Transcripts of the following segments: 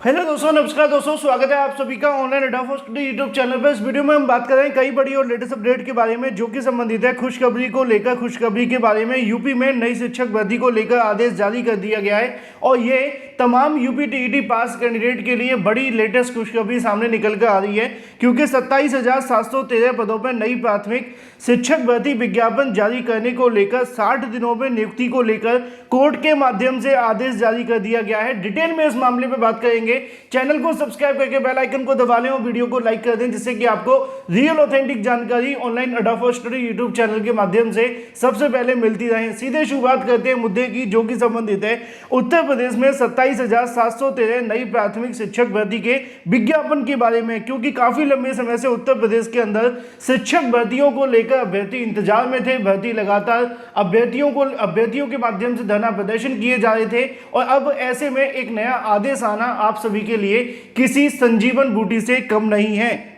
Hello दोस्तों, नमस्कार दोस्तों, स्वागत है आप सभी का ऑनलाइन अड्डा फॉर स्टडी यूट्यूब चैनल पर। इस वीडियो में हम बात कर रहे हैं कई बड़ी और लेटेस्ट अपडेट के बारे में जो कि संबंधित है खुशखबरी को लेकर। खुशखबरी के बारे में यूपी में नई शिक्षक भर्ती को लेकर आदेश जारी कर दिया गया है और ये तमाम यूपी टीईटी पास कैंडिडेट के लिए बड़ी लेटेस्ट खुशखबरी सामने निकल कर आ रही है, क्योंकि 27,713 पदों पर नई प्राथमिक शिक्षक भर्ती विज्ञापन जारी करने को लेकर 60 दिनों में नियुक्ति को लेकर कोर्ट के माध्यम से आदेश जारी कर दिया गया है। डिटेल में इस मामले पर बात करेंगे। चैनल को सब्सक्राइब करके बेल आइकन को दबा लें और वीडियो को लाइक कर दें, जिससे कि आपको रियल ऑथेंटिक जानकारी ऑनलाइन अड्डा फॉर स्टडी यूट्यूब चैनल के माध्यम से सबसे पहले मिलती रहे। सीधे शुरुआत करते हैं मुद्दे की, जो कि संबंधित है उत्तर प्रदेश में 27,713 नई प्राथमिक शिक्षक भर्ती के विज्ञापन के बारे में। क्योंकि काफी लंबे समय से उत्तर प्रदेश के अंदर शिक्षक भर्तियों को लेकर अभ्यर्थी इंतजार में थे। भर्ती लगातार अभ्यर्थियों के माध्यम से धरना प्रदर्शन किए जा रहे थे और अब ऐसे में एक नया आदेश आना आप सभी के लिए किसी संजीवन बूटी से कम नहीं है।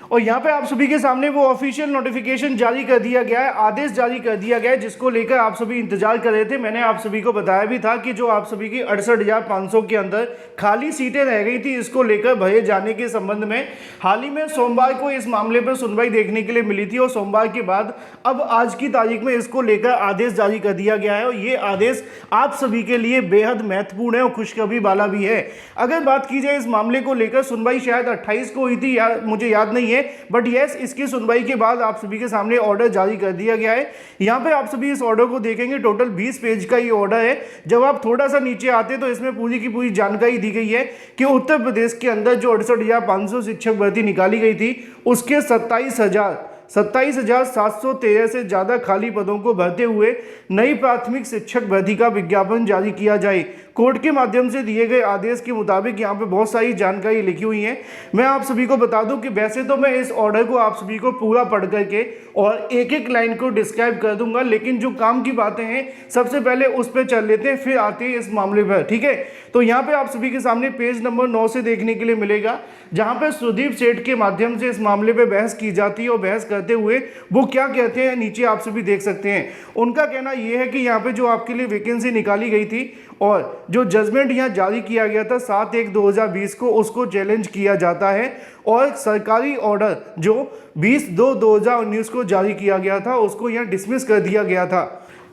और यहाँ पे आप सभी के सामने वो ऑफिशियल नोटिफिकेशन जारी कर दिया गया है, आदेश जारी कर दिया गया है, जिसको लेकर आप सभी इंतजार कर रहे थे। मैंने आप सभी को बताया भी था कि जो आप सभी की 68,500 के अंदर खाली सीटें रह गई थी, इसको लेकर भरे जाने के संबंध में हाल ही में सोमवार को इस मामले पर सुनवाई देखने के लिए मिली थी और सोमवार के बाद अब आज की तारीख में इसको लेकर आदेश जारी कर दिया गया है। और ये आदेश आप सभी के लिए बेहद महत्वपूर्ण है और खुशखबरी वाला भी है। अगर बात की जाए इस मामले को लेकर, सुनवाई शायद 28 को हुई थी, मुझे याद नहीं है, बट यस, इसकी सुनवाई के बाद आप सभी के सामने ऑर्डर जारी कर दिया गया है। यहां पे आप सभी इस ऑर्डर को देखेंगे, टोटल 20 पेज का ये ऑर्डर है। जब आप थोड़ा सा नीचे आते हैं तो इसमें पूरी की पूरी जानकारी दी गई है कि उत्तर प्रदेश के अंदर जो 68,500 शिक्षक भर्ती निकाली गई थी, उसके 27,713 से ज्यादा खाली पदों को भरते हुए नई प्राथमिक शिक्षक भर्ती का विज्ञापन जारी किया जाए। कोर्ट के माध्यम से दिए गए आदेश के मुताबिक यहाँ पे बहुत सारी जानकारी लिखी हुई है। मैं आप सभी को बता दूं कि वैसे तो मैं इस ऑर्डर को आप सभी को पूरा पढ़ करके और एक एक लाइन को डिस्क्राइब कर दूंगा, लेकिन जो काम की बातें हैं सबसे पहले उस पर चल लेते हैं, फिर आते हैं इस मामले पर। ठीक है, तो यहाँ पे आप सभी के सामने पेज नंबर 9 से देखने के लिए मिलेगा, जहाँ पे सुदीप सेठ के माध्यम से इस मामले पर बहस की जाती है और बहस करते हुए वो क्या कहते हैं नीचे आप सभी देख सकते हैं। उनका कहना यह है कि यहाँ पे जो आपके लिए वैकेंसी निकाली गई थी और जो जजमेंट यहाँ जारी किया गया था 7/1/2020 को, उसको चैलेंज किया जाता है और सरकारी ऑर्डर जो 20/2/2019 को जारी किया गया था, उसको यहाँ डिसमिस कर दिया गया था।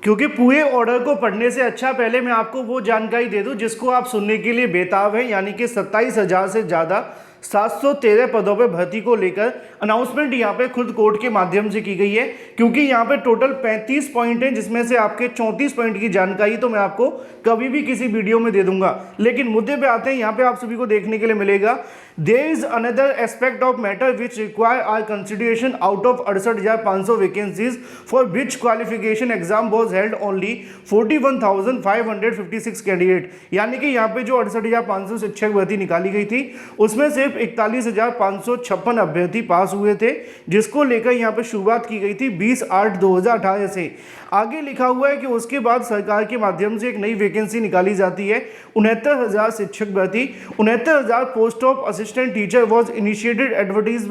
क्योंकि पूरे ऑर्डर को पढ़ने से अच्छा पहले मैं आपको वो जानकारी दे दूं जिसको आप सुनने के लिए बेताब हैं, यानी कि 27,000 से ज़्यादा 713 पदों पे भर्ती को लेकर अनाउंसमेंट यहाँ पे खुद कोर्ट के माध्यम से की गई है। क्योंकि यहाँ पे टोटल 35 पॉइंट हैं, जिसमें से आपके 34 पॉइंट की जानकारी तो मैं आपको कभी भी किसी वीडियो में दे दूंगा। लेकिन मुद्दे पे आते हैं, यहाँ पे आप सभी को देखने के लिए मिलेगा, there is another aspect of matter which require our consideration out of 68,500 vacancies for which qualification exam was held only 41,556 candidate. यानी कि यहाँ पे जो 68,500 शिक्षक भर्ती निकाली गई थी, उसमें सिर्फ 41,556 अभ्यर्थी पास हुए थे, जिसको लेकर यहाँ पे शुरुआत की गई थी 20/8/2018 से। आगे लिखा हुआ है कि उसके बाद सरकार के माध्यम से एक नई वैकेंसी निकाली जाती है, 69,000 शिक्षक भर्ती, 69,000 post of assistant teacher was initiated advertise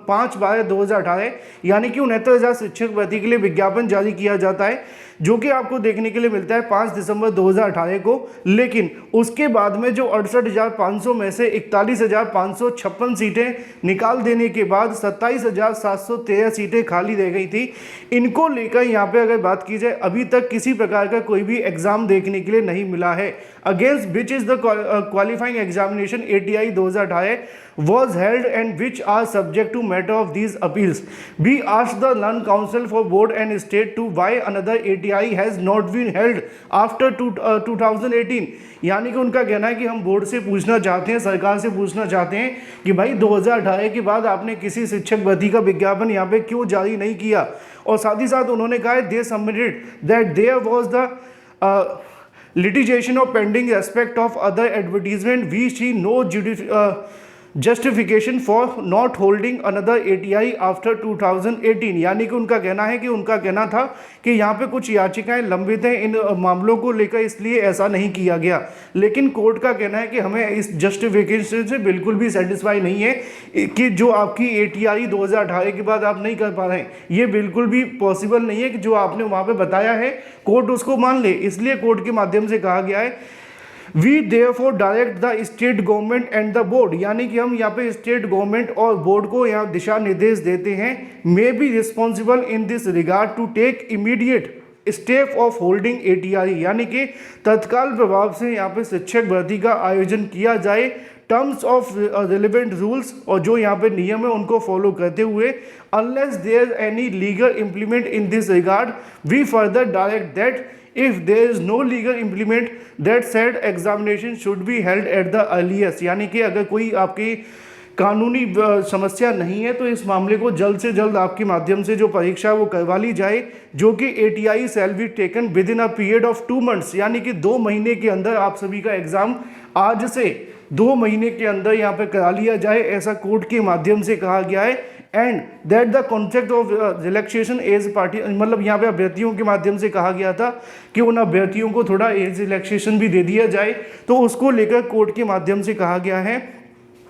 5/12/2018। यानी कि 69,000 शिक्षक भर्ती के लिए विज्ञापन जारी किया जाता है, जो कि आपको देखने के लिए मिलता है 5 दिसंबर 2018 को। लेकिन उसके बाद में जो 68,500 में से 41,556 सीटें निकाल देने के बाद 27,713 सीटें खाली रह गई थी। इनको लेकर यहाँ पे अगर बात की जाए, अभी तक किसी प्रकार का कोई भी एग्जाम देखने के लिए नहीं मिला है। Against which is the qualifying examination ATI 2018 was held and which are subject to matter of these appeals. We asked the Learn Council for Board and State to why another ATI has not been held after 2018. यानी कि उनका कहना है कि हम board से पूछना चाहते हैं, सरकार से पूछना चाहते हैं कि भाई 2018 के बाद आपने किसी शिक्षक भर्ती का विज्ञापन यहाँ पे क्यों जारी नहीं किया। और साथ ही साथ उन्होंने कहा है, they submitted that there was the litigation of pending aspect of other advertisement. We see no justification for not holding another ATI after 2018। यानी कि उनका कहना है कि उनका कहना था कि यहाँ पे कुछ याचिकाएं लंबित हैं इन मामलों को लेकर, इसलिए ऐसा नहीं किया गया। लेकिन कोर्ट का कहना है कि हमें इस जस्टिफिकेशन से बिल्कुल भी सेटिस्फाई नहीं है कि जो आपकी ATI 2018 के बाद आप नहीं कर पा रहे हैं, ये बिल्कुल भी पॉसिबल नहीं है कि जो आपने वहाँ पर बताया है कोर्ट उसको मान ले। इसलिए कोर्ट के माध्यम से कहा गया है we therefore direct the state government and the board, यानी कि हम यहाँ पे स्टेट गवर्नमेंट और बोर्ड को यहाँ दिशा निर्देश देते हैं, may be responsible in this regard to take immediate step of holding ATRE, यानी कि तत्काल प्रभाव से यहाँ पे शिक्षक भर्ती का आयोजन किया जाए टर्म्स ऑफ रिलेवेंट रूल्स, और जो यहाँ पे नियम है उनको फॉलो करते हुए, unless there any legal implement in this regard we further direct that if there is no legal implement that said examination should be held at the earliest, यानी कि अगर कोई आपकी कानूनी समस्या नहीं है तो इस मामले को जल्द से जल्द आपके माध्यम से जो परीक्षा वो करवा ली जाए, जो कि ATI shall be taken with in a period of 2 months, यानी कि 2 महीने के अंदर आप सभी का एग्जाम आज से 2 महीने के अंदर यहाँ पे करा लिया जाए, ऐसा कोर्ट के माध्यम से कहा गया है। And that the concept of relaxation as party, मतलब यहाँ पे अभ्यर्थियों के माध्यम से कहा गया था कि उन अभ्यर्थियों को थोड़ा एज रिलैक्सेशन भी दे दिया जाए, तो उसको लेकर कोर्ट के माध्यम से कहा गया है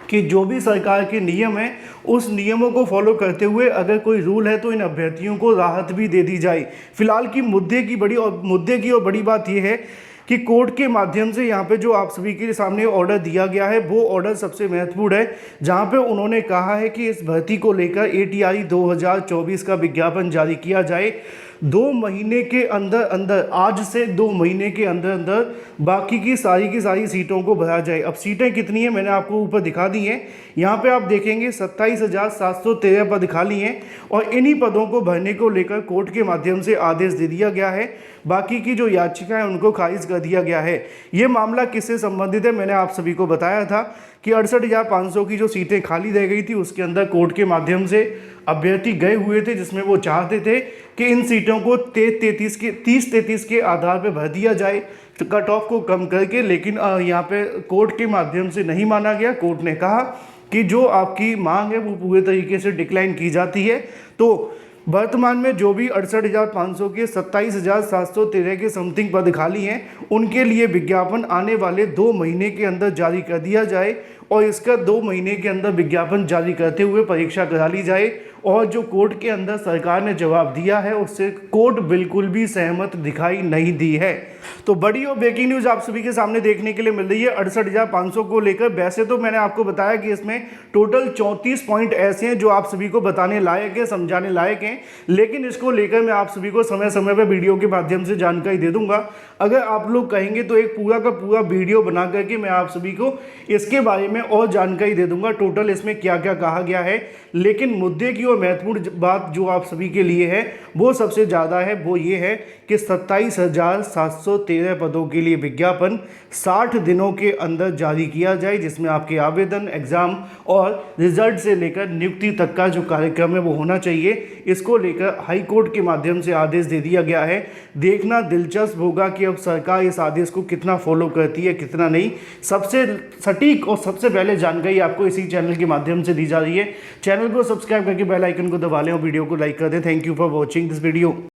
कि जो भी सरकार के नियम हैं उस नियमों को फॉलो करते हुए अगर कोई रूल है तो इन अभ्यर्थियों को राहत भी दे दी जाए। फिलहाल की मुद्दे की और बड़ी बात यह है कि कोर्ट के माध्यम से यहाँ पे जो आप सभी के सामने ऑर्डर दिया गया है वो ऑर्डर सबसे महत्वपूर्ण है, जहाँ पे उन्होंने कहा है कि इस भर्ती को लेकर एटीआई 2024 का विज्ञापन जारी किया जाए 2 महीने के अंदर अंदर, आज से 2 महीने के अंदर अंदर बाकी की सारी सीटों को भरा जाए। अब सीटें कितनी हैं मैंने आपको ऊपर दिखा दी हैं, यहाँ पे आप देखेंगे 27,713 पद खाली हैं और इन्हीं पदों को भरने को लेकर कोर्ट के माध्यम से आदेश दे दिया गया है। बाकी की जो याचिकाएं उनको खारिज कर दिया गया है। ये मामला किससे संबंधित है मैंने आप सभी को बताया था कि 68,500 की जो सीटें खाली रह गई थी उसके अंदर कोर्ट के माध्यम से अभ्यर्थी गए हुए थे, जिसमें वो चाहते थे कि इन सीटों को 30-33 के आधार पर भर दिया जाए, तो कट ऑफ को कम करके, लेकिन यहाँ पे कोर्ट के माध्यम से नहीं माना गया। कोर्ट ने कहा कि जो आपकी मांग है वो पूरे तरीके से डिक्लाइन की जाती है। तो वर्तमान में जो भी 68,500 के 27,713 के समथिंग पद खाली हैं उनके लिए विज्ञापन आने वाले 2 महीने के अंदर जारी कर दिया जाए और इसका 2 महीने के अंदर विज्ञापन जारी करते हुए परीक्षा करा ली जाए। और जो कोर्ट के अंदर सरकार ने जवाब दिया है उससे कोर्ट बिल्कुल भी सहमत दिखाई नहीं दी है। तो बड़ी और ब्रेकिंग न्यूज़ आप सभी के सामने देखने के लिए मिल रही है 68,500 को लेकर। वैसे तो मैंने आपको बताया कि इसमें टोटल 34 पॉइंट ऐसे हैं जो आप सभी को बताने लायक है, समझाने लायक हैं, लेकिन इसको लेकर मैं आप सभी को समय समय पर वीडियो के माध्यम से जानकारी दे दूंगा। अगर आप लोग कहेंगे तो एक पूरा का पूरा वीडियो बना करके मैं आप सभी को इसके बारे में और जानकारी दे दूंगा, टोटल इसमें क्या क्या कहा गया है। लेकिन मुद्दे की और महत्वपूर्ण बात जो आप सभी के लिए है वो सबसे ज़्यादा है, वो ये है कि 27,713 पदों के लिए विज्ञापन 60 दिनों के अंदर जारी किया जाए, जिसमें आपके आवेदन, एग्ज़ाम और रिजल्ट से लेकर नियुक्ति तक का जो कार्यक्रम है वो होना चाहिए। इसको लेकर हाई कोर्ट के माध्यम से आदेश दे दिया गया है। देखना दिलचस्प होगा कि अब सरकार इस आदेश को कितना फॉलो करती है, कितना नहीं। सबसे सटीक और सबसे पहले जानकारी आपको इसी चैनल के माध्यम से दी जा रही है। चैनल को सब्सक्राइब करके बेल आइकन को दबा लें और वीडियो को लाइक कर दें। Thank you for watching this video.